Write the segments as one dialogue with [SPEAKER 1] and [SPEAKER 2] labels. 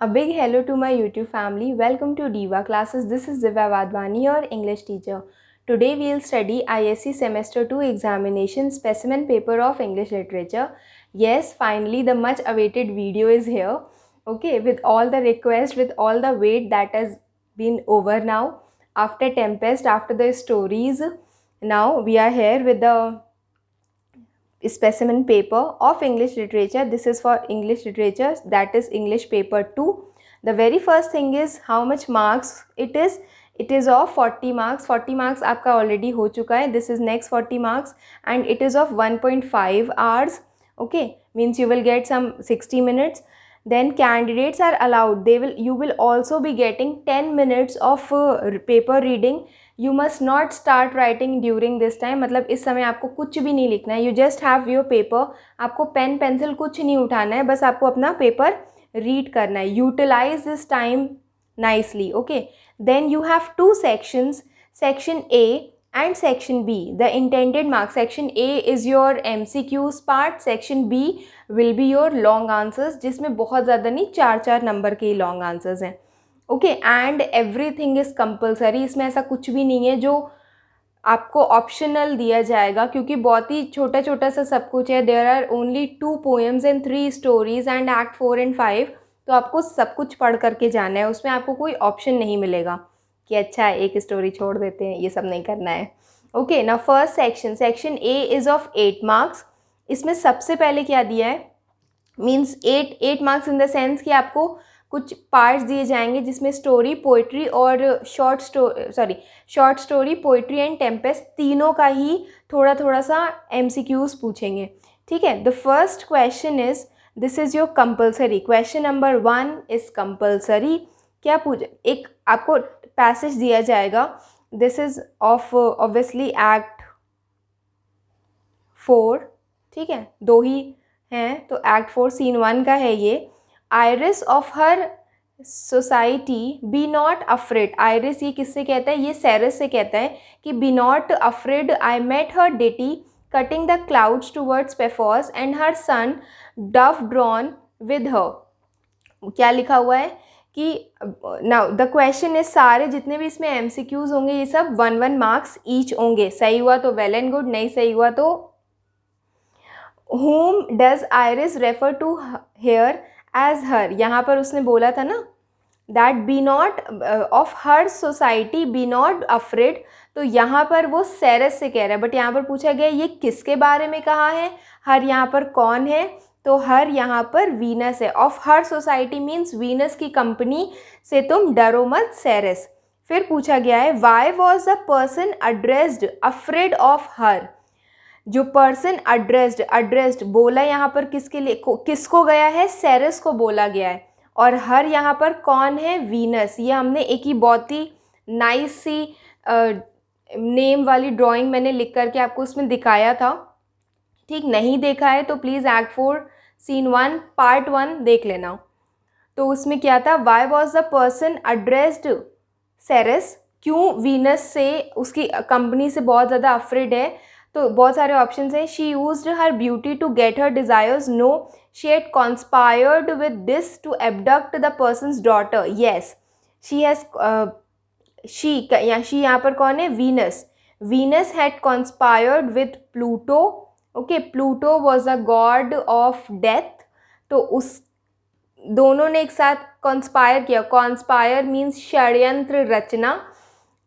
[SPEAKER 1] A big hello to my YouTube family. Welcome to Diva Classes. This is Divya Wadhwani, your English teacher. Today we will study ISC Semester 2 examination specimen paper of English literature. Yes, finally the much awaited video is here. Okay, with all the requests, with all the wait that has been over now. After Tempest, after the stories, now we are here with the specimen paper of English literature. This is for English literature, that is English paper 2. The very first thing is how much marks it is. It is of 40 marks. 40 marks आपका already हो चुका है. This is next 40 marks and it is of 1.5 hours. Okay, means you will get some 60 minutes. Then candidates are allowed. You will also be getting 10 minutes of paper reading. You must not start writing during this time. मतलब इस समय आपको कुछ भी नहीं लिखना है. You just have your paper. आपको पेन पेंसिल कुछ नहीं उठाना है, बस आपको अपना पेपर रीड करना है. Utilize this time nicely. Okay, then you have two sections, section A and section B. The intended marks, section A is your MCQs part, section B will be your long answers, जिसमें बहुत ज़्यादा नहीं, 4 number के ही long answers हैं. Okay, and everything is compulsory. इसमें ऐसा कुछ भी नहीं है जो आपको ऑप्शनल दिया जाएगा, क्योंकि बहुत ही छोटा छोटा सा सब कुछ है. There are only 2 poems and 3 stories and act 4 and 5. तो आपको सब कुछ पढ़ करके जाना है. उसमें आपको कोई ऑप्शन नहीं मिलेगा कि अच्छा एक स्टोरी छोड़ देते हैं. ये सब नहीं करना है. Okay, now first section, section A is of 8 marks. इसमें सबसे पहले क्या दिया है, means 8 marks in the sense कि आपको कुछ पार्ट्स दिए जाएंगे जिसमें स्टोरी, पोइट्री और short story, poetry and Tempest, तीनों का ही थोड़ा थोड़ा सा MCQs पूछेंगे. ठीक है. The first question is, this is your compulsory. Question number 1 is compulsory. क्या एक आपको पैसेज दिया जाएगा. This is of obviously act 4. ठीक है, 2 ही हैं, तो एक्ट 4 सीन 1 का है ये. Iris of her society be not afraid. Iris ये किससे कहता है, ये सेरस से कहता है कि be not afraid, I met her deity cutting the clouds towards Paphos and her son dove drawn with her. क्या लिखा हुआ है कि नाउ द क्वेश्चन इज, सारे जितने भी इसमें MCQs होंगे ये सब 1 मार्क्स ईच होंगे. सही हुआ तो वेल एंड गुड, नहीं सही हुआ तो whom does Iris refer to here as her. यहाँ पर उसने बोला था ना that be not of her society be not afraid, तो यहाँ पर वो सेरस से कह रहा है. बट यहाँ पर पूछा गया ये किसके बारे में कहा है. हर यहाँ पर कौन है, तो हर यहाँ पर वीनस है. Of her society means Venus की कंपनी से तुम डरो मत सेरस. फिर पूछा गया है why was the person addressed afraid of her. जो पर्सन अड्रेस्ड बोला यहाँ पर किसके लिए, किसको गया है, सेरस को बोला गया है. और हर यहाँ पर कौन है, वीनस. ये हमने एक ही बहुत ही नाइस सी नेम वाली ड्राइंग मैंने लिख करके आपको उसमें दिखाया था. ठीक, नहीं देखा है तो प्लीज़ एक्ट 4 सीन 1 पार्ट 1 देख लेना. तो उसमें क्या था, why was the person addressed Ceres. क्यों वीनस से, उसकी कंपनी से बहुत ज़्यादा अफ्रेड है. तो बहुत सारे ऑप्शंस हैं. She used her beauty to get her desires. No, she had conspired with this to abduct the person's daughter. Yes, she has she यहाँ पर कौन है, Venus. Venus had conspired with Pluto. Okay, Pluto was a god of death. तो उस दोनों ने एक साथ कॉन्स्पायर किया. कॉन्स्पायर मीन्स षड्यंत्र रचना.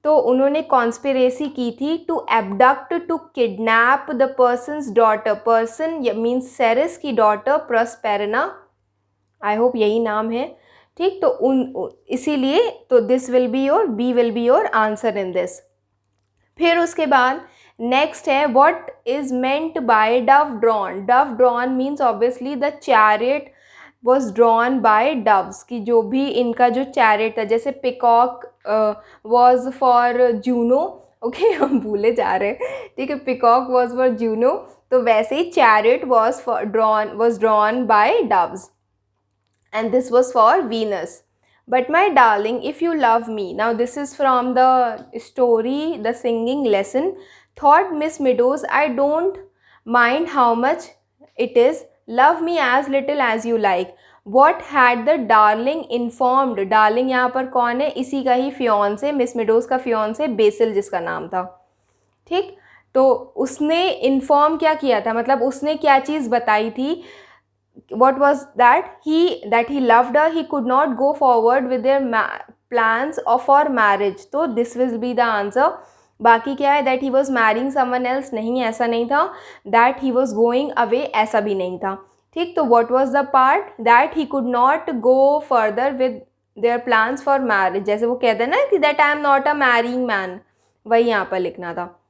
[SPEAKER 1] तो उन्होंने कॉन्स्पिरेसी की थी to abduct, to kidnap the person's daughter. Person means Ceres की डॉटर प्रॉस्पेरना, आई होप यही नाम है. ठीक, तो इसीलिए तो this will be your, B will be your answer in this. फिर उसके बाद नेक्स्ट है what is meant by dove drawn. Dove drawn means obviously the chariot was drawn by doves. की जो भी इनका जो चैरियट था, जैसे peacock was for Juno. Okay, हम भूले जा रहे हैं. ठीक है, पिकॉक वॉज फॉर जूनो, तो वैसे ही chariot was drawn by doves and this was for Venus. But my darling if you love me. Now this is from the story the singing lesson. Thought Miss Meadows I don't mind how much it is. Love me as little as you like. What had the darling informed, darling यहाँ पर कौन है, इसी का ही फियोंसे, miss meadows का फियोंसे BECIL जिसका नाम था, ठीक। तो उसने इन्फॉर्म क्या किया था, मतलब उसने क्या चीज़ बताई थी, what was that he loved her, he could not go forward with their plans of for marriage, तो this will be the answer। बाकी क्या है, that he was marrying someone else, नहीं ऐसा नहीं था, that he was going away ऐसा भी नहीं था, ठीक। तो what was the part, that he could not go further with their plans for marriage, जैसे वो कहते हैं ना कि that I am not a marrying man, वही यहाँ पर लिखना था,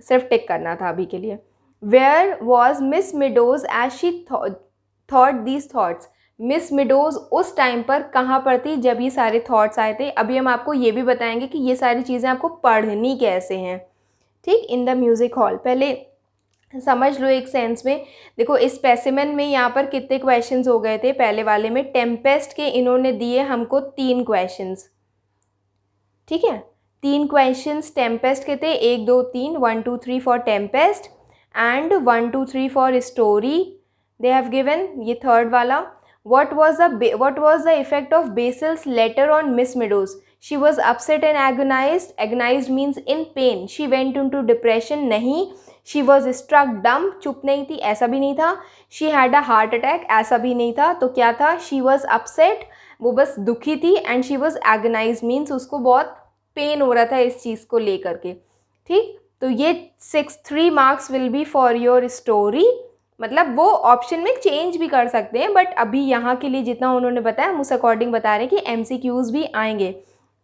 [SPEAKER 1] सिर्फ टिक करना था अभी के लिए। Where was Miss Meadows as she thought these thoughts, miss meadows उस टाइम पर कहाँ पर थी जब ये सारे थॉट्स आए थे। अभी हम आपको ये भी बताएंगे कि ये सारी चीज़ें आपको पढ़नी कैसे हैं, ठीक। इन द म्यूज़िक हॉल, पहले समझ लो एक सेंस में। देखो इस स्पेसिमेन में यहाँ पर कितने क्वेश्चंस हो गए थे, पहले वाले में टेम्पेस्ट के इन्होंने दिए हमको 3 क्वेश्चंस, ठीक है। 3 क्वेश्चंस टेम्पेस्ट के थे, 1 2 3, 1 2 3 for Tempest and 1 2 3 for story. They have given ये थर्ड वाला, what was the effect of Basil's letter on Miss Meadows? She was upset and agonized. Agonized means in pain. She went into depression, नहीं। She was struck dumb, चुप नहीं थी, ऐसा भी नहीं था। She had a heart attack, ऐसा भी नहीं था। तो क्या था, she was upset, वो बस दुखी थी, and she was agonized means उसको बहुत पेन हो रहा था इस चीज़ को लेकर के, ठीक। तो ये 3 marks will be for your story, मतलब वो ऑप्शन में चेंज भी कर सकते हैं, बट अभी यहाँ के लिए जितना उन्होंने बताया हम उस अकॉर्डिंग बता रहे हैं कि MCQs भी आएंगे।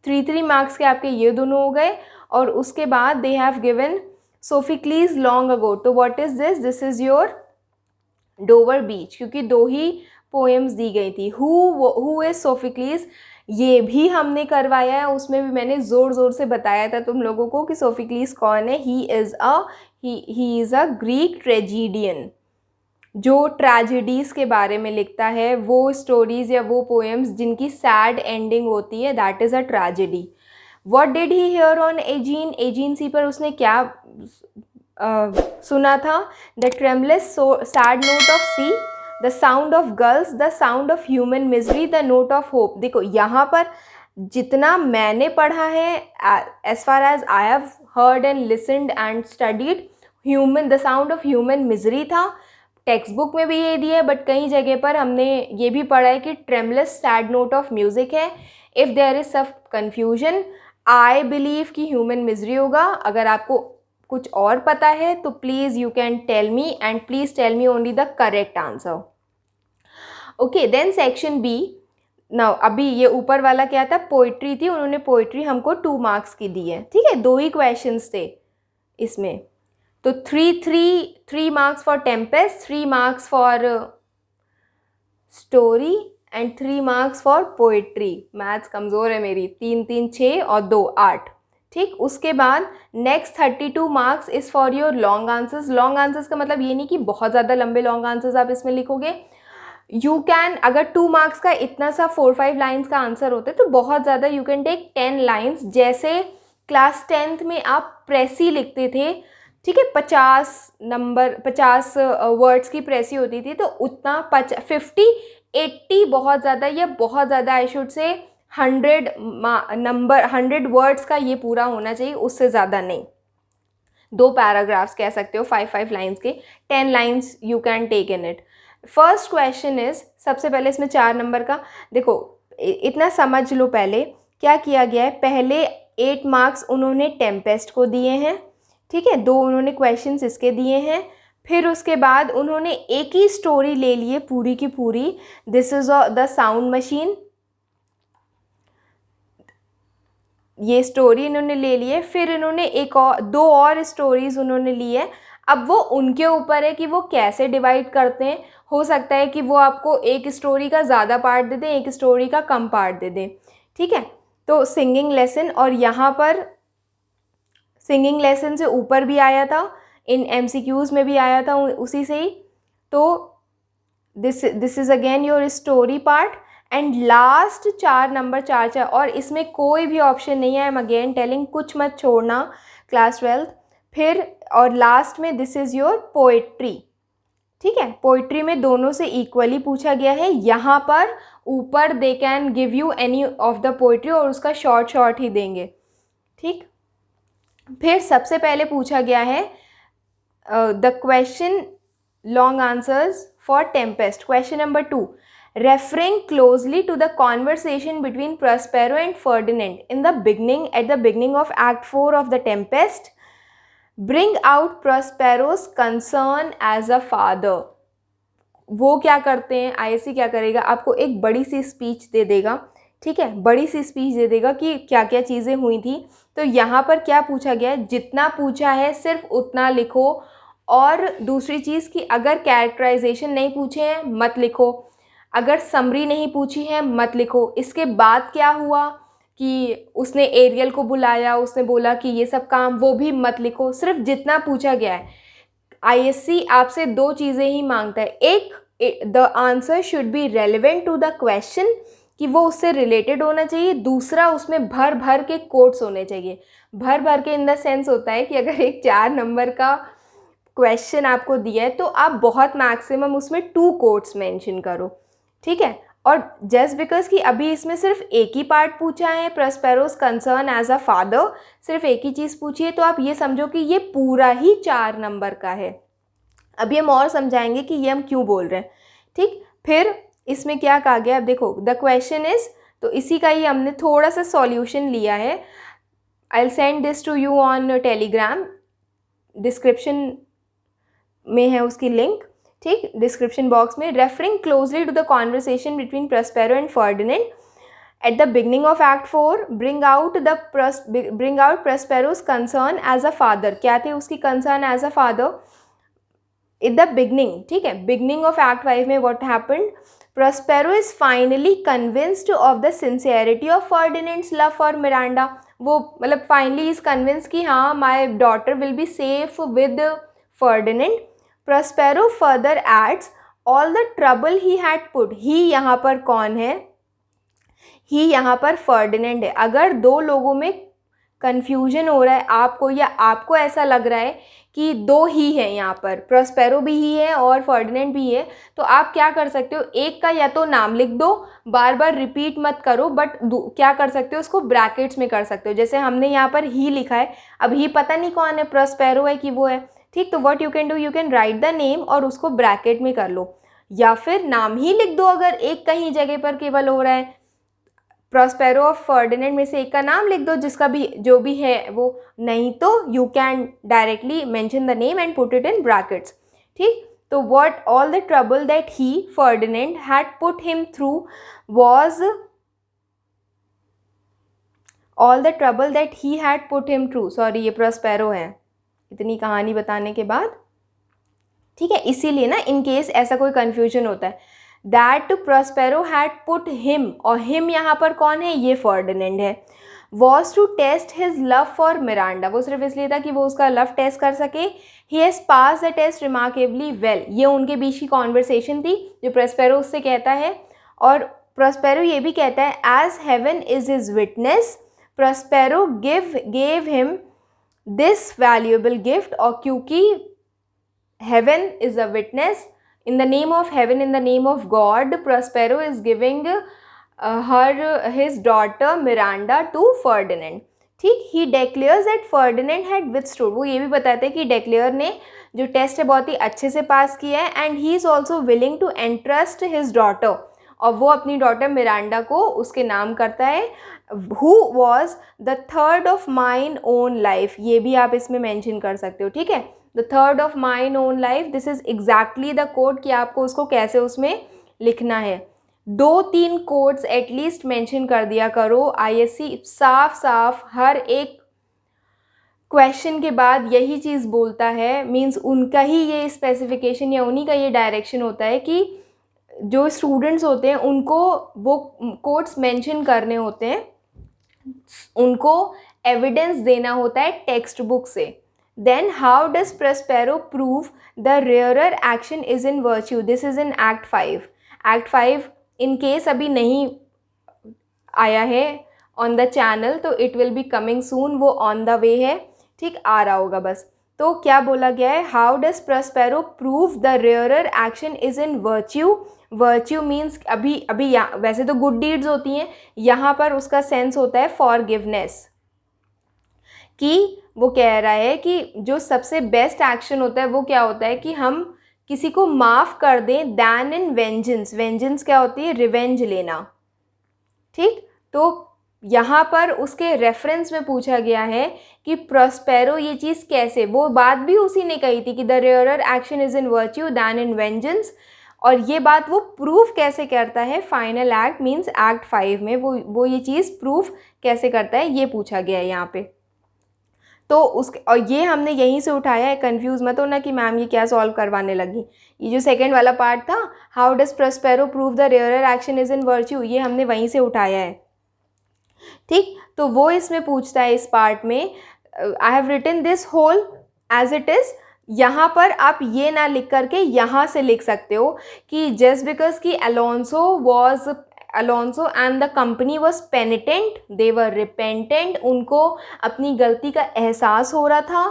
[SPEAKER 1] 3 मार्क्स के आपके ये दोनों हो गए, और उसके बाद they have given Sophocles long ago. तो what is this, this is your Dover Beach, क्योंकि 2 ही पोएम्स दी गई थी। हु इज़ सोफिक्लीज, ये भी हमने करवाया है, उसमें भी मैंने ज़ोर ज़ोर से बताया था तुम लोगों को कि सोफिक्लीज कौन है। ही इज़ अ ग्रीक ट्रेजिडियन, जो ट्रेजेडीज़ के बारे में लिखता है, वो स्टोरीज़ या वो पोएम्स जिनकी सैड एंडिंग होती है, that is a tragedy. What did he hear on Aegean, Aegean sea पर उसने क्या सुना था, the tremulous sad note of sea, the sound of girls, the sound of human misery, the note of hope. देखो यहाँ पर जितना मैंने पढ़ा है, as far as I have heard and listened and studied, the sound of human misery था, text book में भी ये दिया है, बट कई जगह पर हमने ये भी पढ़ा है कि tremulous sad note of music है। If there is some confusion, I believe कि ह्यूमन मिजरी होगा। अगर आपको कुछ और पता है तो please you can tell me, and please tell me only the correct answer. Okay, then section B. Now अभी ये ऊपर वाला क्या था, पोइट्री थी, उन्होंने पोइट्री हमको 2 मार्क्स की दी है, ठीक है। 2 ही क्वेश्चंस थे इसमें, तो 3 marks for Tempest, 3 marks for story and 3 marks for poetry. Maths कमज़ोर है मेरी, 3 3 6 और 2 8, ठीक। उसके बाद next 32 marks is for your long answers. Long answers का मतलब ये नहीं कि बहुत ज़्यादा लंबे लॉन्ग आंसर्स आप इसमें लिखोगे। यू कैन, अगर 2 मार्क्स का इतना सा 4-5 लाइन्स का आंसर होता है तो बहुत ज़्यादा, यू कैन टेक 10 लाइन्स, जैसे क्लास 10th में आप प्रेसी लिखते थे, ठीक है। 50 वर्ड्स की प्रेसी होती थी, तो उतना 50-80 बहुत ज़्यादा, या बहुत ज़्यादा आई शुड से 100 वर्ड्स का ये पूरा होना चाहिए, उससे ज़्यादा नहीं। 2 पैराग्राफ्स कह सकते हो, 5 लाइन्स के, 10 lines you can take in it. First question is, सबसे पहले इसमें 4 नंबर का, देखो इतना समझ लो पहले क्या किया गया है। पहले 8 मार्क्स उन्होंने टेम्पेस्ट को दिए हैं, ठीक है, 2 उन्होंने क्वेश्चंस इसके दिए हैं। फिर उसके बाद उन्होंने एक ही स्टोरी ले ली है पूरी की पूरी, this is the sound machine, ये स्टोरी इन्होंने ले ली है। फिर इन्होंने 2 और स्टोरीज उन्होंने ली है। अब वो उनके ऊपर है कि वो कैसे डिवाइड करते हैं। हो सकता है कि वो आपको एक स्टोरी का ज़्यादा पार्ट दे दें, एक स्टोरी का कम पार्ट दे दें, ठीक है। तो सिंगिंग लेसन, और यहाँ पर सिंगिंग लेसन से ऊपर भी आया था, इन MCQs में भी आया था उसी से ही। तो this is again your story part, and last 4 number 4, और इसमें कोई भी ऑप्शन नहीं है, आई एम अगेन टेलिंग, कुछ मत छोड़ना क्लास 12th। फिर और लास्ट में दिस इज़ योर पोएट्री, ठीक है, पोइट्री में दोनों से इक्वली पूछा गया है। यहाँ पर ऊपर they can give you any of the poetry और उसका शॉर्ट ही देंगे। ठीक, फिर सबसे पहले पूछा गया है the question long answers for Tempest. Question number 2, referring closely to the conversation between Prospero and Ferdinand in the beginning, at the beginning of Act 4 of The Tempest, bring out Prospero's concern as a father। वो क्या करते हैं, ISC क्या करेगा, आपको एक बड़ी सी speech दे देगा। ठीक है, बड़ी सी स्पीच दे देगा कि क्या क्या चीज़ें हुई थी। तो यहाँ पर क्या पूछा गया है, जितना पूछा है सिर्फ उतना लिखो। और दूसरी चीज़ कि अगर कैरेक्टराइजेशन नहीं पूछे हैं मत लिखो, अगर समरी नहीं पूछी है मत लिखो। इसके बाद क्या हुआ कि उसने एरियल को बुलाया, उसने बोला कि ये सब काम, वो भी मत लिखो। सिर्फ जितना पूछा गया है। आईएससी आपसे दो चीज़ें ही मांगता है, एक the answer should be relevant to the question, कि वो उससे रिलेटेड होना चाहिए। दूसरा, उसमें भर भर के कोट्स होने चाहिए। भर भर के इन द सेंस होता है कि अगर एक 4 नंबर का क्वेश्चन आपको दिया है तो आप बहुत मैक्सिमम उसमें 2 कोट्स मेंशन करो। ठीक है, और जस्ट बिकॉज कि अभी इसमें सिर्फ एक ही पार्ट पूछा है, प्रॉस्पेरोस कंसर्न एज अ फादर, सिर्फ एक ही चीज़ पूछी है, तो आप ये समझो कि ये पूरा ही 4 नंबर का है। अभी हम और समझाएंगे कि ये हम क्यों बोल रहे हैं। ठीक, फिर इसमें क्या कहा गया, अब देखो द क्वेश्चन इज, तो इसी का ही हमने थोड़ा सा सॉल्यूशन लिया है। I will send this to you on Telegram, description में है उसकी लिंक। ठीक, डिस्क्रिप्शन बॉक्स में। Referring closely to the conversation between Prospero and Ferdinand at the beginning of act 4, bring out Prospero's concern as a father. क्या थे उसकी concern as a father in the beginning. ठीक है, beginning of act 5 में what happened, Prospero is finally convinced of the sincerity of फर्डिनेंड्स love for Miranda. वो मतलब finally is convince कि हाँ my daughter will be safe with Ferdinand. Prospero further adds all the trouble he had put। ही यहाँ पर कौन है, ही यहाँ पर फर्डिनेंड है। अगर दो लोगों में कन्फ्यूजन हो रहा है आपको, या आपको ऐसा लग रहा है कि दो ही हैं, यहाँ पर प्रॉस्पेरो भी ही है और फर्डिनेंड भी है, तो आप क्या कर सकते हो, एक का या तो नाम लिख दो, बार बार रिपीट मत करो, बट क्या कर सकते हो, उसको ब्रैकेट्स में कर सकते हो। जैसे हमने यहाँ पर ही लिखा है, अब ही पता नहीं कौन है, प्रॉस्पेरो है कि वो है। ठीक, तो what you can do, you can right the name और उसको ब्रैकेट में कर लो, या फिर नाम ही लिख दो अगर एक कहीं जगह पर केवल हो रहा है। प्रॉस्पेरो और फर्डिनेंड में से एक का नाम लिख दो, जिसका भी जो भी है वो, नहीं तो you can directly mention the name and put it in brackets. ठीक, तो what all the trouble that he Ferdinand had put him through was, all the trouble that he had put him through, sorry ये Prospero है इतनी कहानी बताने के बाद। ठीक है, इसीलिए ना इन केस ऐसा कोई कन्फ्यूजन होता है, that Prospero had put him, और हिम यहाँ पर कौन है, ये फर्डिनेंड है, was to test his love for Miranda. वो सिर्फ इसलिए था कि वो उसका लव टेस्ट कर सके। He has pass the test remarkably well. ये उनके बीच की कॉन्वर्सेशन थी जो प्रॉस्पेरो उससे कहता है, और प्रॉस्पेरो ये भी कहता है as heaven is his witness, Prospero gave him this valuable gift. और क्योंकि heaven is a witness, in the name of heaven, in the name of God, Prospero is giving his daughter Miranda to Ferdinand। ठीक, he declares that Ferdinand had withstood। वो ये भी बताते हैं कि डेक्लेयर ने जो टेस्ट है बहुत ही अच्छे से पास किया है, and he is also willing to entrust his daughter, और वो अपनी डॉटर मिरांडा को उसके नाम करता है। Who was the third of mine own life, ये भी आप इसमें मेंशन कर सकते हो। ठीक है, the third of mine own life, this is exactly the code कि आपको उसको कैसे उसमें लिखना है। 2-3 कोड्स एटलीस्ट मेंशन कर दिया करो। आईएससी साफ साफ हर एक क्वेश्चन के बाद यही चीज़ बोलता है, मीन्स उनका ही ये स्पेसिफिकेशन या उन्हीं का ये डायरेक्शन होता है कि जो स्टूडेंट्स होते हैं उनको वो कोड्स मेंशन करने होते हैं, उनको एविडेंस देना होता है टेक्स्ट बुक से। Then how does Prospero prove the rarer action is in virtue? This is in Act 5. Act 5 in case अभी नहीं आया है on the channel, तो it will be coming soon, वो on the way है। ठीक, आ रहा होगा बस। तो क्या बोला गया है, how does Prospero prove the rarer action is in virtue. Virtue means अभी वैसे तो गुड डीड्स होती हैं, यहाँ पर उसका सेंस होता है फॉरगिवनेस, कि वो कह रहा है कि जो सबसे बेस्ट एक्शन होता है वो क्या होता है कि हम किसी को माफ़ कर दें, दैन इन वेंजेंस। वेंजेंस क्या होती है, रिवेंज लेना। ठीक, तो यहाँ पर उसके रेफरेंस में पूछा गया है कि प्रॉस्पेरो ये चीज़ कैसे, वो बात भी उसी ने कही थी कि the rarer action is in virtue than in vengeance, और ये बात वो प्रूफ कैसे करता है फाइनल एक्ट मीन्स एक्ट 5 में, वो ये चीज़ प्रूफ कैसे करता है, ये पूछा गया है यहाँ पे। तो उसके, और ये हमने यहीं से उठाया है, कंफ्यूज मत होना कि मैम ये क्या सॉल्व करवाने लगी। ये जो सेकंड वाला पार्ट था, how does Prospero prove the rarer action is in virtue, ये हमने वहीं से उठाया है। ठीक, तो वो इसमें पूछता है इस पार्ट में, I have written this whole as it is. यहाँ पर आप ये ना लिख करके यहाँ से लिख सकते हो कि जस्ट बिकॉज कि Alonso and the company was penitent, they were repentant, उनको अपनी गलती का एहसास हो रहा था।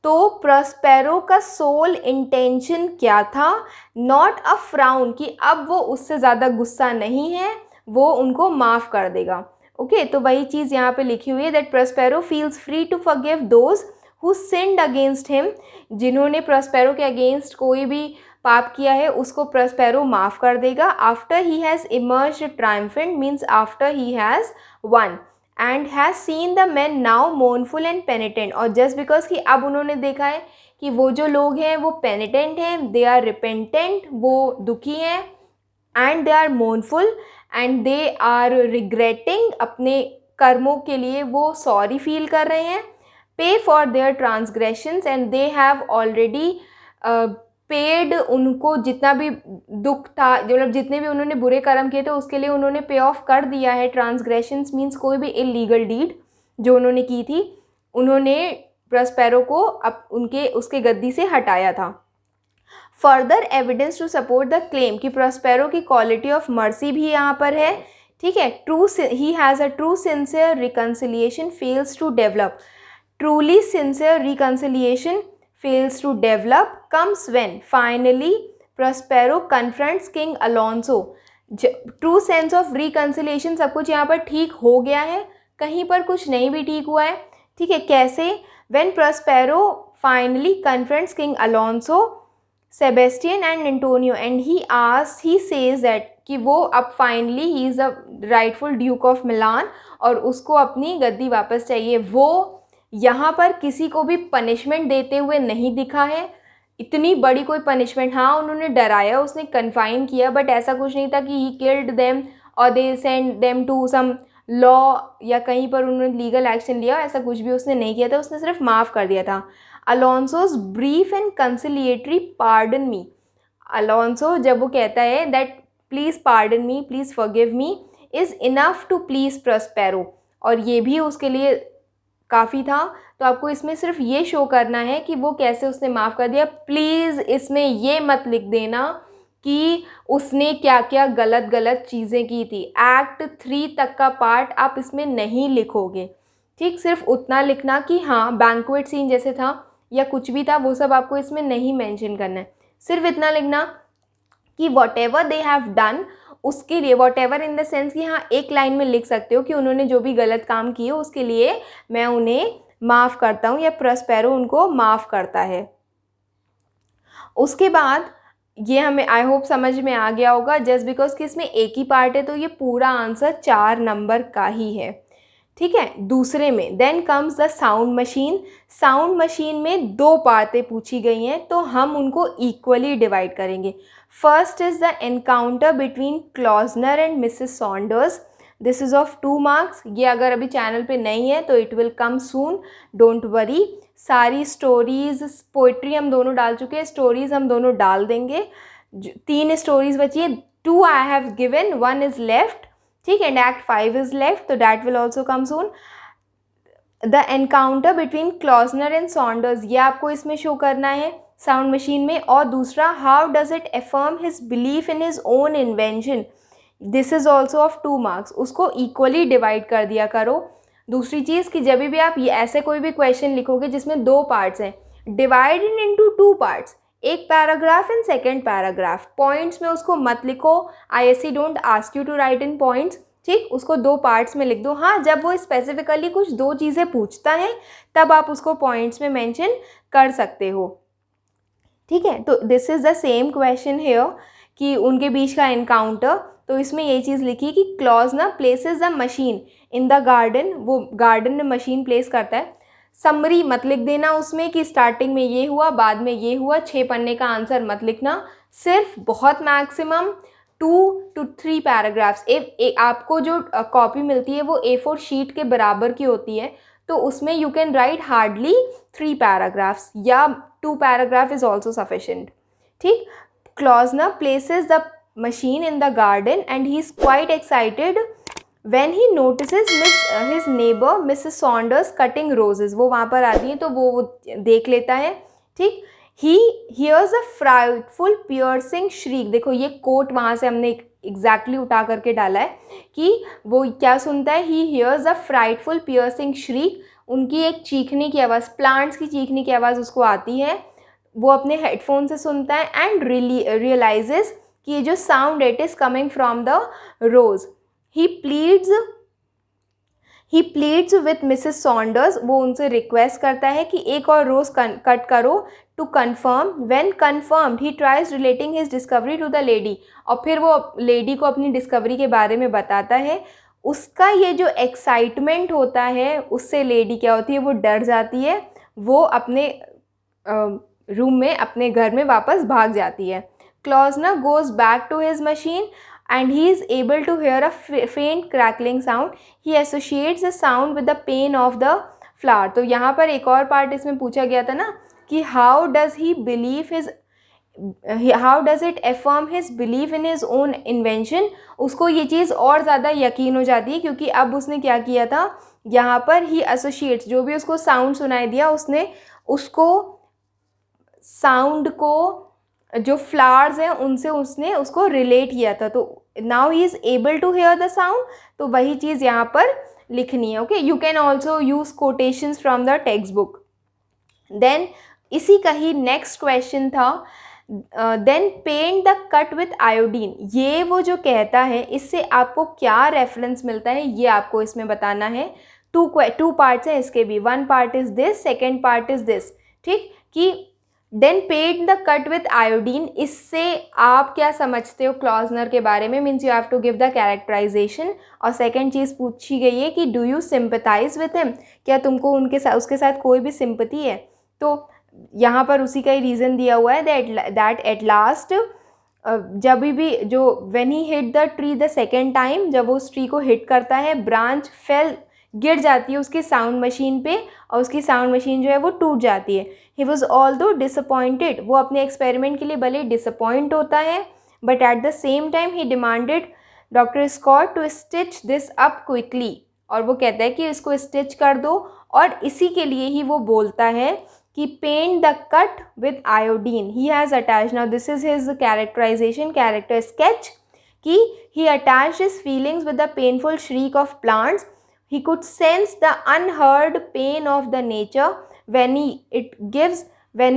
[SPEAKER 1] तो प्रॉस्पेरो का सोल इंटेंशन क्या था, नॉट अ फ्राउन, कि अब वो उससे ज़्यादा गुस्सा नहीं है, वो उनको माफ़ कर देगा। ओके, तो वही चीज़ यहाँ पे लिखी हुई है, that Prospero feels free to forgive those who sinned against him, जिन्होंने प्रॉस्पेरो के अगेंस्ट कोई भी पाप किया है उसको प्रॉस्पेरो माफ़ कर देगा। After he has emerged triumphant means after he has won and has seen the man now mournful and penitent, और जस्ट बिकॉज कि अब उन्होंने देखा है कि वो जो लोग हैं वो पेनिटेंट हैं, दे आर रिपेंटेंट, वो दुखी हैं, and they are mournful and they are regretting, अपने कर्मों के लिए वो सॉरी फील कर रहे हैं, पे for their transgressions and they have already paid, उनको जितना भी दुख था, मतलब जितने भी उन्होंने बुरे कर्म किए थे उसके लिए उन्होंने पे ऑफ कर दिया है। ट्रांसग्रेशंस मीन्स कोई भी इलीगल डीड जो उन्होंने की थी, उन्होंने प्रॉस्पेरो को उसके गद्दी से हटाया था। Further evidence to support the claim कि प्रॉस्पेरो की क्वालिटी ऑफ मर्सी भी यहाँ पर है। ठीक है, he has a true sincere reconciliation fails to develop, truly sincere reconciliation fails to develop comes when finally Prospero confronts King Alonso। True sense of reconciliation, सब कुछ यहाँ पर ठीक हो गया है, कहीं पर कुछ नहीं भी ठीक हुआ है। ठीक है, कैसे, when Prospero finally confronts King Alonso, Sebastian and Antonio and he says that कि वो अब finally he is the rightful Duke of Milan और उसको अपनी गद्दी वापस चाहिए। वो यहाँ पर किसी को भी पनिशमेंट देते हुए नहीं दिखा है, इतनी बड़ी कोई पनिशमेंट, हाँ उन्होंने डराया, उसने कन्फाइन किया, बट ऐसा कुछ नहीं था कि ही किल्ड देम और they send them to some law या कहीं पर उन्होंने लीगल एक्शन लिया, ऐसा कुछ भी उसने नहीं किया था, उसने सिर्फ माफ़ कर दिया था। Alonso's brief and conciliatory pardon me, Alonso जब वो कहता है that please pardon me, please forgive me, is enough to please Prospero, और ये भी उसके लिए काफ़ी था। तो आपको इसमें सिर्फ ये शो करना है कि वो कैसे उसने माफ़ कर दिया। प्लीज़ इसमें ये मत लिख देना कि उसने क्या क्या गलत चीज़ें की थी। एक्ट 3 तक का पार्ट आप इसमें नहीं लिखोगे। ठीक, सिर्फ उतना लिखना कि हाँ बैंक्वेट सीन जैसे था या कुछ भी था, वो सब आपको इसमें नहीं मेंशन करना है। सिर्फ इतना लिखना कि what ever they have done, उसके लिए what ever in the sense कि हाँ एक लाइन में लिख सकते हो कि उन्होंने जो भी गलत काम किए उसके लिए मैं उन्हें माफ़ करता हूँ या प्रॉस्पेरो उनको माफ़ करता है। उसके बाद ये हमें आई होप समझ में आ गया होगा, जस्ट बिकॉज कि इसमें एक ही पार्ट है तो ये पूरा आंसर 4 नंबर का ही है। ठीक है, दूसरे में then comes the sound machine. Sound machine में 2 बातें पूछी गई हैं तो हम उनको इक्वली डिवाइड करेंगे। First is the encounter between Klausner and Mrs Saunders, this is of 2 marks. ये अगर अभी चैनल पे नहीं है तो it will come soon, don't worry. सारी स्टोरीज़, पोइट्री हम दोनों डाल चुके हैं, स्टोरीज़ हम दोनों डाल देंगे। 3 स्टोरीज़ बची है, 2 I have given, 1 is left. ठीक है, एंड एक्ट 5 इज़ लेफ्ट, तो that will also come soon. The encounter between Klausner and Saunders, ये आपको इसमें शो करना है साउंड मशीन में। और दूसरा, how does it affirm his belief in his own invention, this is also of 2 marks. उसको इक्वली डिवाइड कर दिया करो। दूसरी चीज़ कि जब भी आप ये ऐसे कोई भी क्वेश्चन लिखोगे जिसमें 2 पार्ट्स हैं, डिवाइडेड इनटू टू पार्ट्स, एक paragraph and second paragraph. Points में उसको मत लिखो, ISC don't ask you to write in points, ठीक, उसको दो पार्ट्स में लिख दो। हाँ, जब वो स्पेसिफिकली कुछ दो चीज़ें पूछता है तब आप उसको पॉइंट्स में मेंशन कर सकते हो, ठीक है। तो this is the same question here कि उनके बीच का एनकाउंटर। तो इसमें यही चीज़ लिखी कि क्लॉज ना places the machine in the garden, वो गार्डन में मशीन प्लेस करता है। समरी मत लिख देना उसमें कि स्टार्टिंग में ये हुआ बाद में ये हुआ, 6 पन्ने का आंसर मत लिखना, सिर्फ बहुत मैक्सिमम 2 to 3 पैराग्राफ्स। आपको जो कॉपी मिलती है वो A4 शीट के बराबर की होती है, तो उसमें you can write hardly 3 paragraphs या 2 पैराग्राफ इज ऑल्सो सफिशेंट, ठीक। Klausner places the machine in the garden and he is quite excited when he notices his neighbor Mrs. Saunders cutting roses। वो वहाँ पर आती है तो वो देख लेता है, ठीक। He hears a frightful piercing shriek। देखो ये कोट वहाँ से हमने एग्जैक्टली उठा करके डाला है कि वो क्या सुनता है, he hears a frightful piercing shriek, उनकी एक चीखने की आवाज़, प्लांट्स की चीखने की आवाज़ उसको आती है, वो अपने हेडफोन से सुनता है एंड रियलाइजेस कि ये जो sound it is coming from the rose. He pleads with Mrs Saunders, वो उनसे रिक्वेस्ट करता है कि एक और रोज कट करो to confirm. When confirmed he tries relating his discovery to the lady, और फिर वो लेडी को अपनी डिस्कवरी के बारे में बताता है। उसका ये जो एक्साइटमेंट होता है उससे लेडी क्या होती है, वो डर जाती है, वो अपने रूम में अपने घर में वापस भाग जाती है। Klausner goes back to his machine and he is able to hear a faint crackling sound. He associates the sound with the pain of the flower। तो यहाँ पर एक और पार्ट इसमें पूछा गया था ना कि how does it affirm his belief in his own invention। उसको ये चीज़ और ज़्यादा यकीन हो जाती है क्योंकि अब उसने क्या किया था, यहाँ पर he associates, जो भी उसको साउंड सुनाई दिया उसने उसको साउंड को जो फ्लावर्स हैं उनसे उसने उसको रिलेट किया था। तो now he is able to hear the sound, तो वही चीज़ यहाँ पर लिखनी है, okay. You can also use quotations from the text book. Then इसी का ही नेक्स्ट क्वेश्चन था, then paint the cut with iodine. ये वो जो कहता है इससे आपको क्या रेफरेंस मिलता है ये आपको इसमें बताना है। टू पार्ट्स हैं इसके भी, one part is this, second part is this, ठीक। कि then paint the cut with iodine, इससे आप क्या समझते हो क्लॉजनर के बारे में, means you have to give the characterization. और सेकंड चीज़ पूछी गई है कि do you sympathize with him, क्या तुमको उसके साथ कोई भी सिंपथी है। तो यहाँ पर उसी का ही रीज़न दिया हुआ है दैट एट लास्ट जब भी जो when he hit the tree the second time, जब वो उस ट्री को हिट करता है, ब्रांच फेल, गिर जाती है उसकी साउंड मशीन पे और उसकी साउंड मशीन जो है वो टूट जाती है। ही वॉज ऑल्दो डिसअपॉइंटेड, वो अपने एक्सपेरिमेंट के लिए भले डिसअपॉइंट होता है, but at the same time he demanded doctor Scott to stitch this up quickly, और वो कहता है कि इसको स्टिच कर दो, और इसी के लिए ही वो बोलता है कि paint the cut with iodine. He has attach, now this is his characterization, character sketch, कि he attach his feelings with the painful shriek of plants. He could sense the unheard pain of the nature when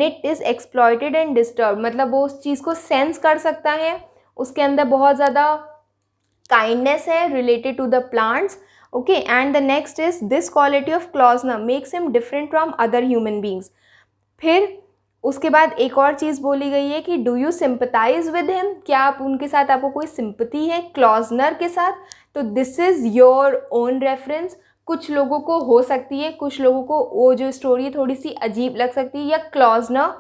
[SPEAKER 1] it is exploited and disturbed। मतलब वो उस चीज़ को sense कर सकता है, उसके अंदर बहुत ज़्यादा काइंडनेस है related to the plants, okay. And the next is this quality of Klausner makes him different from other human beings. फिर उसके बाद एक और चीज़ बोली गई है कि do you sympathize with him, क्या आप उनके साथ, आपको कोई सिंपथी है क्लॉजनर के साथ। तो this is your own reference. कुछ लोगों को हो सकती है, कुछ लोगों को वो जो स्टोरी थोड़ी सी अजीब लग सकती है, या क्लॉजनर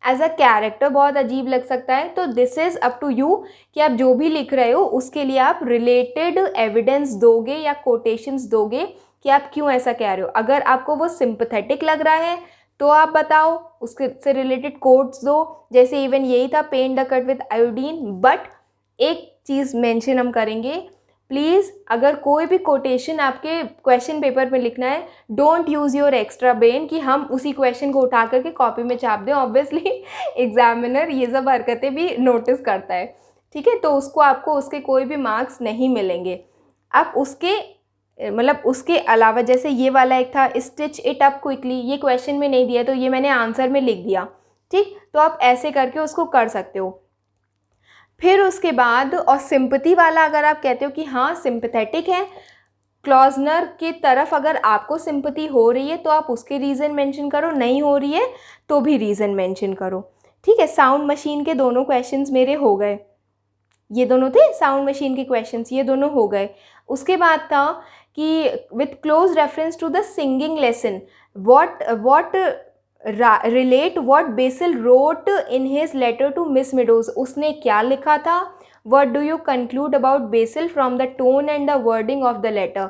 [SPEAKER 1] एज अ कैरेक्टर बहुत अजीब लग सकता है। तो this is up to you कि आप जो भी लिख रहे हो उसके लिए आप रिलेटेड एविडेंस दोगे या कोटेशंस दोगे कि आप क्यों ऐसा कह रहे हो। अगर आपको वो सिंपथेटिक लग रहा है तो आप बताओ, उसके से रिलेटेड कोट्स दो, जैसे इवन यही था paint the cut with iodine. But एक चीज़ मेंशन हम करेंगे, प्लीज़ अगर कोई भी कोटेशन आपके क्वेश्चन पेपर में लिखना है, don't use your extra brain कि हम उसी क्वेश्चन को उठा करके कॉपी में छाप दें। ऑब्वियसली एग्जामिनर ये सब हरकतें भी नोटिस करता है, ठीक है। तो उसको आपको उसके कोई भी मार्क्स नहीं मिलेंगे। आप उसके मतलब उसके अलावा जैसे ये वाला एक था स्टिच इट अप क्विकली, ये क्वेश्चन में नहीं दिया तो ये मैंने आंसर में लिख दिया, ठीक। तो आप ऐसे करके उसको कर सकते हो। फिर उसके बाद और सिंपैथी वाला अगर आप कहते हो कि हाँ सिंपैथेटिक है क्लॉजनर की तरफ, अगर आपको सिंपैथी हो रही है तो आप उसके रीज़न मेंशन करो, नहीं हो रही है तो भी रीज़न मेंशन करो, ठीक है। साउंड मशीन के दोनों क्वेश्चंस मेरे हो गए, ये दोनों थे साउंड मशीन के क्वेश्चंस, ये दोनों हो गए। उसके बाद था कि with close reference to the singing lesson what relate what Basil wrote in his letter to Miss Meadows, उसने क्या लिखा था। What do you conclude about Basil from the tone and the wording of the letter,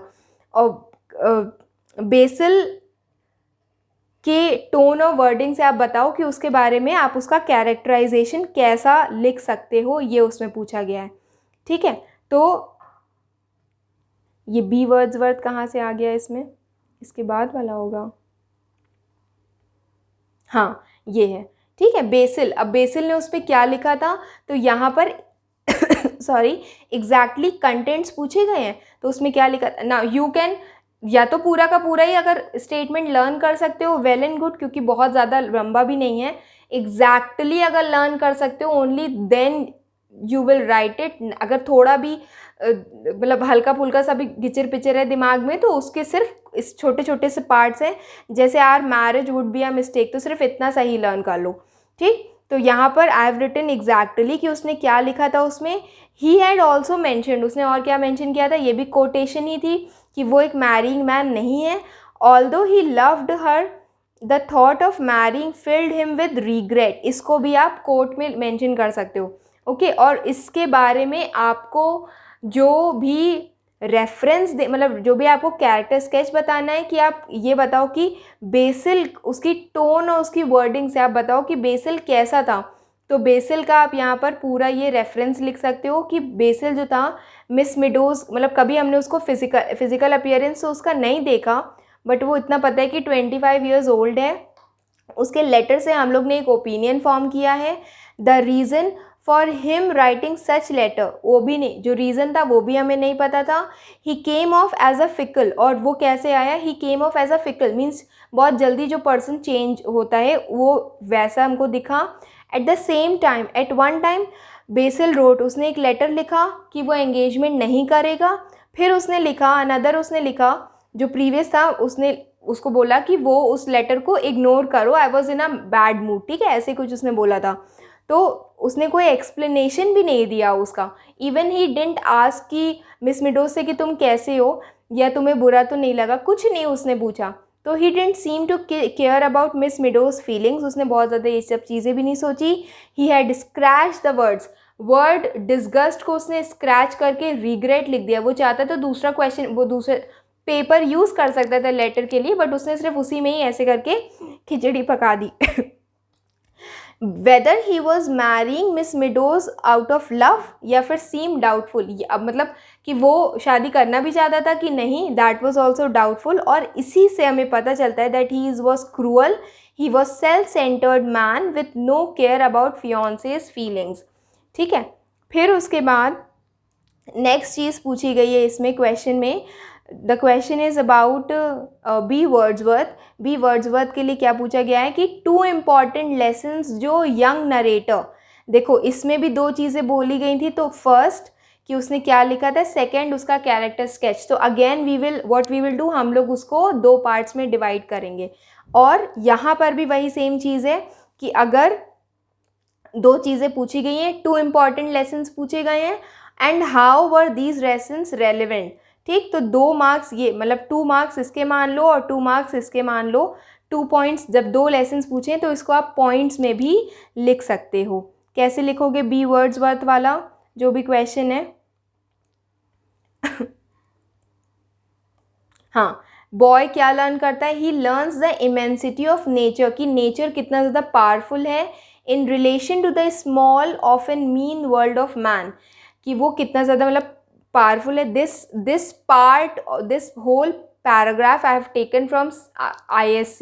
[SPEAKER 1] और Basil के tone और wording से आप बताओ कि उसके बारे में आप उसका कैरेक्टराइजेशन कैसा लिख सकते हो, ये उसमें पूछा गया है, ठीक है। तो ये बी वर्ड्सवर्थ कहाँ से आ गया इसमें, इसके बाद वाला होगा, हाँ ये है, ठीक है। बेसिल, अब बेसिल ने उस पर क्या लिखा था, तो यहाँ पर सॉरी एग्जैक्टली कंटेंट्स पूछे गए हैं, तो उसमें क्या लिखा था ना, यू कैन या तो पूरा का पूरा ही अगर स्टेटमेंट लर्न कर सकते हो वेल एंड गुड, क्योंकि बहुत ज़्यादा लंबा भी नहीं है। एग्जैक्टली अगर लर्न कर सकते हो only then you will write it. अगर थोड़ा भी मतलब हल्का फुल्का सा भी गिचर पिचर है दिमाग में तो उसके सिर्फ इस छोटे छोटे से पार्ट्स हैं, जैसे our marriage would be a mistake, तो सिर्फ इतना सा ही लर्न कर लो, ठीक। तो यहाँ पर आई हैव रिटन एग्जैक्टली कि उसने क्या लिखा था उसमें। ही हैड ऑल्सो मैंशनड, उसने और क्या मैंशन किया था, ये भी कोटेशन ही थी कि वो एक मैरिंग मैन नहीं है। Although he loved her the thought of marrying field him with regret, इसको भी आप कोट में मेंशन कर सकते हो, ओके। और इसके बारे में आपको जो भी रेफरेंस दे, मतलब जो भी आपको कैरेक्टर स्केच बताना है कि आप ये बताओ कि बेसिल, उसकी टोन और उसकी वर्डिंग से आप बताओ कि बेसिल कैसा था। तो बेसिल का आप यहाँ पर पूरा ये रेफरेंस लिख सकते हो कि बेसिल जो था मिस मिडोज, मतलब कभी हमने उसको फिजिकल अपीयरेंस तो उसका नहीं देखा, बट वो इतना पता है कि 25 ईयर्स ओल्ड है। उसके लेटर से हम लोग ने एक ओपिनियन फॉर्म किया है। The reason for him writing such letter, वो भी नहीं, जो रीज़न था वो भी हमें नहीं पता था। He came off as a fickle, और वो कैसे आया, he came off as a fickle means बहुत जल्दी जो पर्सन चेंज होता है वो वैसा हमको दिखा। At the same time, at one time Basil wrote, उसने एक लेटर लिखा कि वो एंगेजमेंट नहीं करेगा। फिर उसने लिखा अनदर, उसने लिखा जो प्रीवियस था उसने उसको बोला कि वो उस लेटर को इग्नोर करो, I was in a bad mood, ठीक है, ऐसे कुछ उसने बोला था। तो उसने कोई एक्सप्लेनेशन भी नहीं दिया उसका। इवन ही डिडंट आस्क कि मिस मिडोज से कि तुम कैसे हो या तुम्हें बुरा तो नहीं लगा, कुछ नहीं उसने पूछा। तो he didn't seem to care about Miss Meadows feelings, उसने बहुत ज़्यादा ये सब चीज़ें भी नहीं सोची। He had scratch the word disgust को उसने स्क्रैच करके रिग्रेट लिख दिया। वो चाहता तो दूसरा क्वेश्चन, वो दूसरे पेपर यूज़ कर सकता था लेटर के लिए, बट उसने सिर्फ उसी में ही ऐसे करके खिचड़ी पका दी। Whether he was marring Miss Meadows out of love या फिर सीम डाउटफुल, अब मतलब कि वो शादी करना भी चाहता था कि नहीं, दैट वॉज ऑल्सो डाउटफुल। और इसी से हमें पता चलता है that he was cruel, he was self centered man with no care about fiancee's feelings, ठीक है। फिर उसके बाद नेक्स्ट चीज़ पूछी गई है इसमें क्वेश्चन में, the question is about B Wordsworth. B Wordsworth के लिए क्या पूछा गया है कि 2 इम्पॉर्टेंट लेसन्स जो यंग नरेटर, देखो इसमें भी 2 चीज़ें बोली गई थी। तो फर्स्ट कि उसने क्या लिखा था, सेकेंड उसका कैरेक्टर स्केच। तो अगेन वी विल डू, हम लोग उसको 2 पार्ट्स में डिवाइड करेंगे। और यहाँ पर भी वही सेम चीज़ है कि अगर 2 चीज़ें पूछी गई हैं, 2 इम्पॉर्टेंट लेसन्स पूछे गए हैं, and how were these lessons relevant, ठीक। तो 2 मार्क्स ये, मतलब 2 मार्क्स इसके मान लो और 2 मार्क्स इसके मान लो। 2 पॉइंट्स, जब 2 लेसन्स पूछें तो इसको आप पॉइंट्स में भी लिख सकते हो। कैसे लिखोगे बी वर्ड्सवर्थ वाला जो भी क्वेश्चन है। हाँ, बॉय क्या लर्न करता है, he learns the immensity of nature, कि नेचर कितना ज़्यादा पावरफुल है in relation to the small of an mean world of man, कि वो कितना ज़्यादा मतलब पावरफुल है। This whole paragraph I have taken from ISC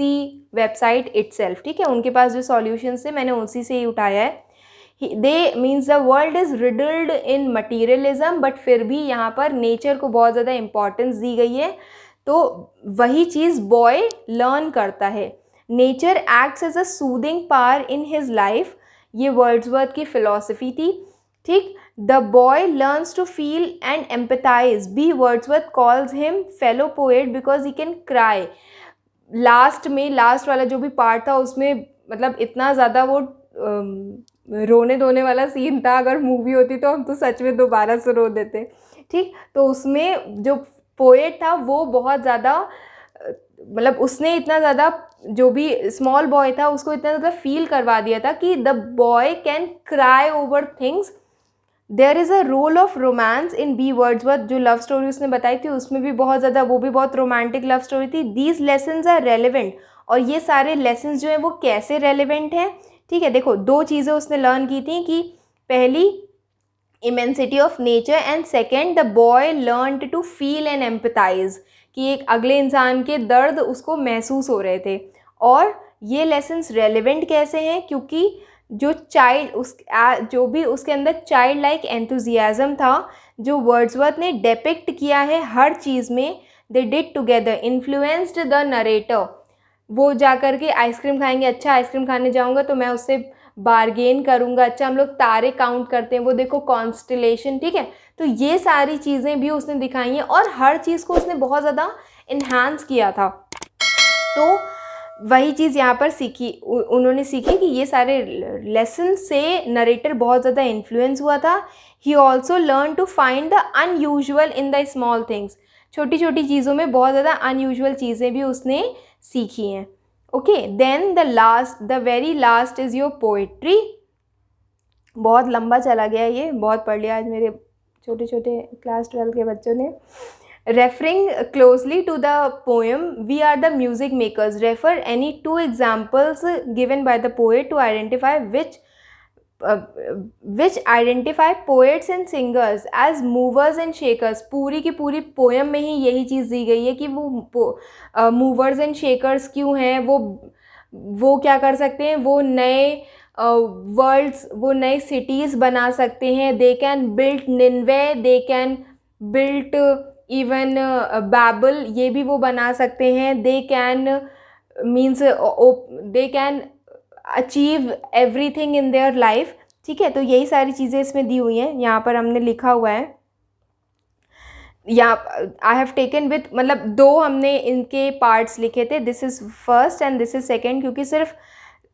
[SPEAKER 1] website itself, ठीक है, उनके पास जो सॉल्यूशंस थे मैंने उसी से ही उठाया है। दे means the world is riddled in materialism, but फिर भी यहाँ पर नेचर को बहुत ज़्यादा इम्पोर्टेंस दी गई है। तो वही चीज़ बॉय लर्न करता है। Nature acts as a soothing power in his life, ये वर्ड्सवर्थ की फिलॉसफी थी। ठीक, the boy learns to feel and empathize, B Wordsworth calls him fellow poet because he can cry. Last वाला जो भी part था उसमें मतलब इतना ज़्यादा वो रोने धोने वाला सीन था, अगर मूवी होती तो हम तो सच में दोबारा से रो देते। ठीक, तो उसमें जो पोएट था वो बहुत ज़्यादा मतलब उसने इतना ज़्यादा, जो भी स्मॉल बॉय था उसको इतना ज़्यादा फील करवा दिया था कि the boy can cry over things. There is a role of romance in B Wordsworth, जो लव स्टोरी उसने बताई थी उसमें भी बहुत ज़्यादा, वो भी बहुत रोमांटिक लव स्टोरी थी। दीज लेसन्स आर रेलिवेंट, और ये सारे लेसन्स जो हैं वो कैसे रेलिवेंट हैं। ठीक है, देखो दो चीज़ें उसने लर्न की थी कि पहली immensity of nature and second the boy learned to feel and empathize, कि एक अगले इंसान के दर्द उसको महसूस हो रहे थे। और ये लेसन्स रेलिवेंट कैसे हैं, क्योंकि जो जो भी उसके अंदर चाइल्ड लाइक एंथुजियाज़म था जो वर्ड्सवर्थ ने डेपिक्ट किया है हर चीज़ में, they did together influenced the narrator. वो जा कर के आइसक्रीम खाएंगे, अच्छा आइसक्रीम खाने जाऊंगा तो मैं उससे बारगेन करूंगा, अच्छा हम लोग तारे काउंट करते हैं, वो देखो कॉन्स्टलेशन। ठीक है, तो ये सारी चीज़ें भी उसने दिखाई हैं और हर चीज़ को उसने बहुत ज़्यादा इन्हांस किया था। तो वही चीज़ यहाँ पर उन्होंने सीखी कि ये सारे लेसन से नरेटर बहुत ज़्यादा इन्फ्लुएंस हुआ था। He also learn to find the unusual in the small things, छोटी छोटी चीज़ों में बहुत ज़्यादा अनयूजुअल चीज़ें भी उसने सीखी हैं। Okay, then the very last is your poetry. बहुत लंबा चला गया ये, बहुत पढ़ लिया आज मेरे छोटे छोटे क्लास 12 के बच्चों ने। Referring closely to the poem, we are the music makers. Refer any two examples given by the poet to identify which identify poets and singers as movers and shakers. पूरी की पूरी पोएम में ही यही चीज़ दी गई है कि वो मूवर्स एंड शेकर्स क्यों हैं, वो क्या कर सकते हैं, वो नए वर्ल्ड्स, वो नए सिटीज़ बना सकते हैं। They can build Nineveh, they can build even Babel, ये भी वो बना सकते हैं। They can achieve everything in their life. ठीक है, तो यही सारी चीज़ें इसमें दी हुई हैं, यहाँ पर हमने लिखा हुआ है। या आई हैव टेकन विथ, मतलब दो हमने इनके पार्ट्स लिखे थे, this is first and this is second, क्योंकि सिर्फ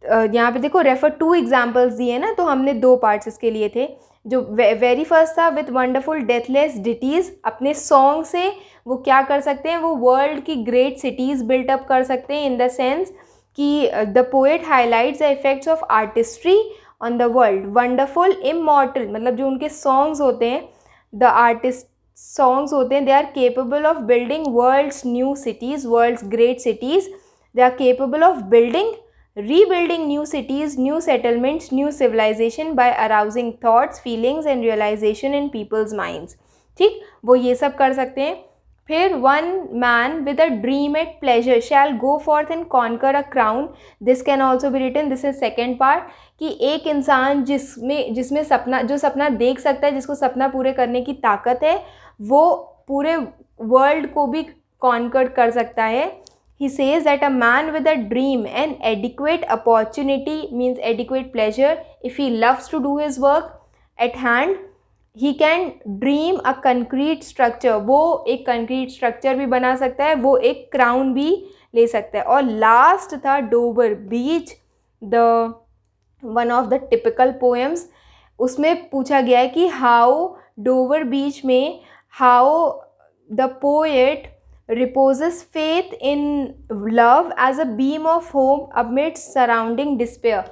[SPEAKER 1] यहाँ पे देखो रेफर टू एग्जाम्पल्स दिए ना, तो हमने दो पार्ट्स इसके लिए थे। जो वेरी फर्स्ट था विथ वंडरफुल डेथलेस डिटीज़, अपने सॉन्ग से वो क्या कर सकते हैं, वो वर्ल्ड की ग्रेट सिटीज़ बिल्टअप कर सकते हैं, इन द सेंस कि the poet highlights the effects of artistry on the world. Wonderful immortal, मतलब जो उनके सॉन्ग्स होते हैं, द आर्टिस्ट सॉन्ग्स होते हैं, they are capable of building worlds new cities, worlds great cities. They are capable of building rebuilding new cities, new settlements, new civilization by arousing thoughts, feelings and realization in people's minds. ठीक, वो ये सब कर सकते हैं। फिर one man with a dream at pleasure shall go forth and conquer a crown. This can also be written, this is second part, कि एक इंसान जिसमें सपना, जो सपना देख सकता है, जिसको सपना पूरे करने की ताकत है, वो पूरे वर्ल्ड को भी कॉन्कर कर सकता है। He says that a man with a dream and adequate opportunity, means adequate pleasure, if he loves to do his work at hand, he can dream a concrete structure. वो एक concrete structure भी बना सकता है, वो एक crown भी ले सकता है। और last था Dover beach, the one of the typical poems। उसमें पूछा गया है कि how डोवर बीच में how the poet reposes faith in love as a beam of hope amidst surrounding despair।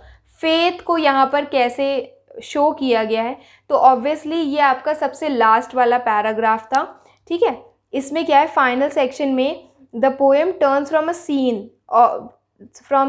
[SPEAKER 1] faith को यहाँ पर कैसे शो किया गया है, तो ऑब्वियसली ये आपका सबसे लास्ट वाला पैराग्राफ था। ठीक है, इसमें क्या है, फाइनल सेक्शन में the poem turns from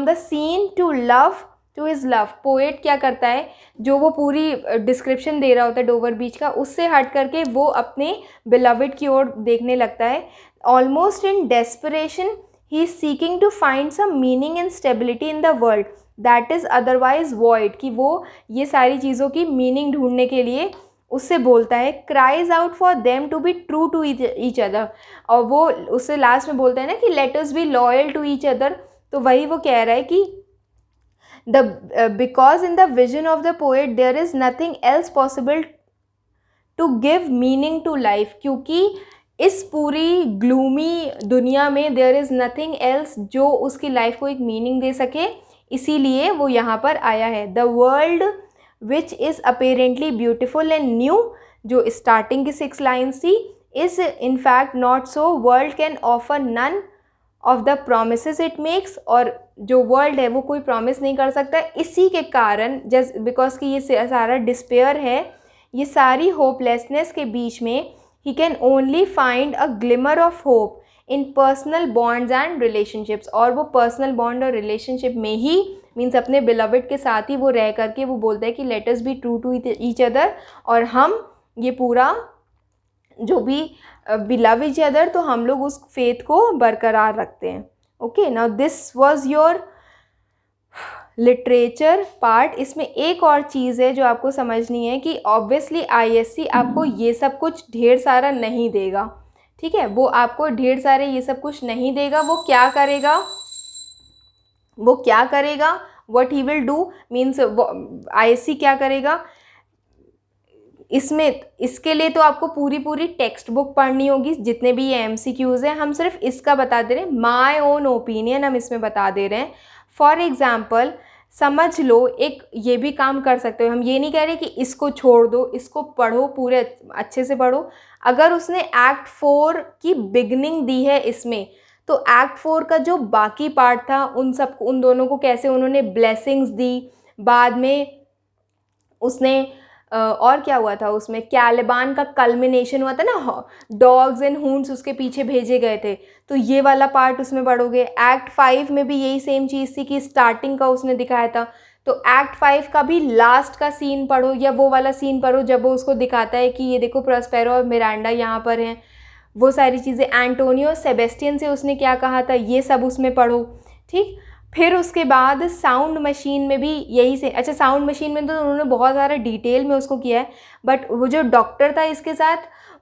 [SPEAKER 1] the scene to love to his love. Poet क्या करता है, जो वो पूरी डिस्क्रिप्शन दे रहा होता है डोवर बीच का, उससे हट करके वो अपने बिलवड की ओर देखने लगता है। Almost in desperation he is seeking to find some meaning and stability in the world. That is otherwise void, कि वो ये सारी चीज़ों की मीनिंग ढूंढने के लिए उससे बोलता है. Cries out for them to be true to each other, और वो उससे लास्ट में बोलता है ना कि let us be loyal to each other. तो वही वो कह रहा है कि the because in the vision of the poet there is nothing else possible to give meaning to life, क्योंकि इस पूरी ग्लूमी दुनिया में देयर इज़ नथिंग एल्स जो उसकी लाइफ को एक मीनिंग दे सके, इसीलिए वो यहाँ पर आया है. The world which is apparently beautiful and new, जो स्टार्टिंग की 6 लाइन्स थी, is in fact not so. World can offer none of the promises it makes, और जो वर्ल्ड है वो कोई प्रॉमिस नहीं कर सकता. इसी के कारण जस्ट बिकॉज कि ये सारा डिस्पेयर है, ये सारी होपलेसनेस के बीच में he can only find a glimmer of hope in personal bonds and relationships. और वो पर्सनल बॉन्ड और रिलेशनशिप में ही मीन्स अपने बिलवड के साथ ही वो रह करके वो बोलता है कि let us be true to each other, और हम ये पूरा जो भी वी लव ईच अदर, तो हम लोग उस फेथ को बरकरार रखते हैं. Okay, now this was your literature part. इसमें एक और चीज़ है जो आपको समझनी है कि ऑब्वियसली आईएससी आपको ये सब कुछ ढेर सारा नहीं देगा. ठीक है, वो आपको ढेर सारे ये सब कुछ नहीं देगा. वो क्या करेगा, what he will do means ISC क्या करेगा इसमें, इसके लिए तो आपको पूरी टेक्स्ट बुक पढ़नी होगी. जितने भी ये एमसीक्यूज़ हैं हम सिर्फ इसका बता दे रहे हैं, माय ओन ओपिनियन हम इसमें बता दे रहे हैं. फॉर एग्ज़ाम्पल समझ लो, एक ये भी काम कर सकते हो, हम ये नहीं कह रहे कि इसको छोड़ दो, इसको पढ़ो, पूरे अच्छे से पढ़ो. अगर उसने एक्ट 4 की बिगनिंग दी है इसमें, तो एक्ट 4 का जो बाकी पार्ट था उन दोनों को कैसे उन्होंने ब्लेसिंग्स दी, बाद में उसने और क्या हुआ था उसमें, कैलिबान का कल्मिनेशन हुआ था ना, डॉग्स एंड हूंड्स उसके पीछे भेजे गए थे, तो ये वाला पार्ट उसमें पढ़ोगे. एक्ट 5 में भी यही सेम चीज़ थी कि स्टार्टिंग का उसने दिखाया था, तो एक्ट 5 का भी लास्ट का सीन पढ़ो, या वो वाला सीन पढ़ो जब वो उसको दिखाता है कि ये देखो प्रॉस्पेरो और मिरांडा यहाँ पर हैं, वो सारी चीज़ें. एंटोनियो सेबेस्टियन से उसने क्या कहा था, ये सब उसमें पढ़ो. ठीक, फिर उसके बाद साउंड मशीन में भी यही से, अच्छा साउंड मशीन में तो उन्होंने बहुत सारा डिटेल में उसको किया है, बट वो जो डॉक्टर था इसके साथ,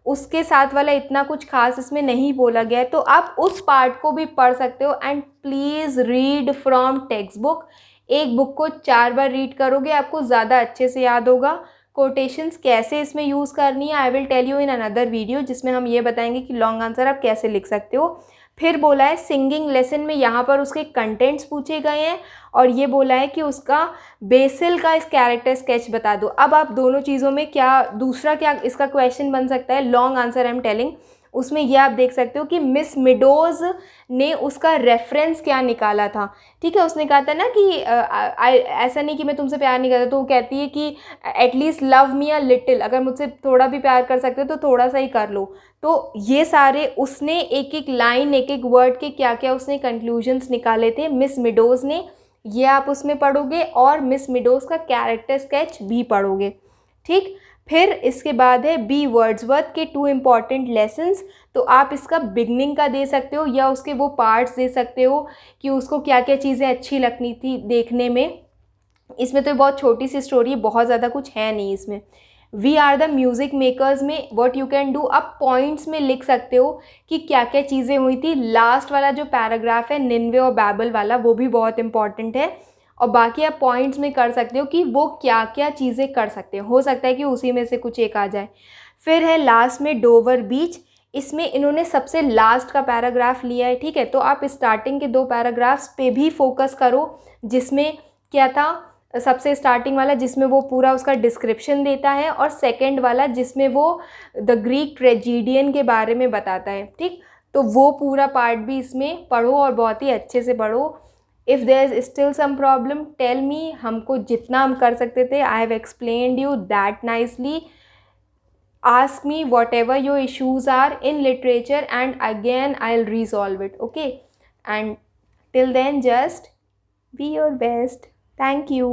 [SPEAKER 1] उसके साथ वाला इतना कुछ खास इसमें नहीं बोला गया है, तो आप उस पार्ट को भी पढ़ सकते हो. And please read from text book. एक बुक को 4 बार रीड करोगे आपको ज़्यादा अच्छे से याद होगा. कोटेशंस कैसे इसमें यूज़ करनी है I will tell you in another video, जिसमें हम ये बताएंगे कि लॉन्ग आंसर आप कैसे लिख सकते हो. फिर बोला है सिंगिंग लेसन में, यहाँ पर उसके कंटेंट्स पूछे गए हैं, और ये बोला है कि उसका बेसिल का इस कैरेक्टर स्केच बता दो. अब आप दोनों चीज़ों में क्या दूसरा क्या इसका क्वेश्चन बन सकता है, long answer I am telling, उसमें ये आप देख सकते हो कि मिस मिडोज़ ने उसका रेफरेंस क्या निकाला था. ठीक है, उसने कहा था ना कि ऐसा नहीं कि मैं तुमसे प्यार नहीं करता, तो वो कहती है कि at least love me a little, अगर मुझसे थोड़ा भी प्यार कर सकते हो तो थोड़ा सा ही कर लो. तो ये सारे उसने एक एक लाइन एक एक वर्ड के क्या क्या उसने कंक्लूजन्स निकाले थे मिस मिडोज़ ने, ये आप उसमें पढ़ोगे, और मिस मिडोज़ का कैरेक्टर स्केच भी पढ़ोगे. ठीक, फिर इसके बाद है बी वर्ड्सवर्थ के 2 इम्पॉर्टेंट लेसन्स. तो आप इसका बिगनिंग का दे सकते हो, या उसके वो पार्ट्स दे सकते हो कि उसको क्या क्या चीज़ें अच्छी लगनी थी देखने में. इसमें तो बहुत छोटी सी स्टोरी है, बहुत ज़्यादा कुछ है नहीं इसमें. We are the music makers में व्हाट यू कैन डू, आप पॉइंट्स में लिख सकते हो कि क्या क्या चीज़ें हुई थी. लास्ट वाला जो पैराग्राफ है निन्वे और बैबल वाला, वो भी बहुत इंपॉर्टेंट है, और बाकी आप पॉइंट्स में कर सकते हो कि वो क्या क्या चीज़ें कर सकते हो सकता है कि उसी में से कुछ एक आ जाए. फिर है लास्ट में डोवर बीच, इसमें इन्होंने सबसे लास्ट का पैराग्राफ लिया है. ठीक है, तो आप स्टार्टिंग के 2 पैराग्राफ्स पे भी फोकस करो, जिसमें क्या था सबसे स्टार्टिंग वाला जिसमें वो पूरा उसका डिस्क्रिप्शन देता है, और सेकंड वाला जिसमें वो द ग्रीक ट्रेजिडियन के बारे में बताता है. ठीक, तो वो पूरा पार्ट भी इसमें पढ़ो और बहुत ही अच्छे से पढ़ो. If there is still some problem tell me, हमको जितना हम कर सकते थे I have explained you that nicely. Ask me whatever your issues are in literature and again I will resolve it. Okay, and till then just be your best. Thank you.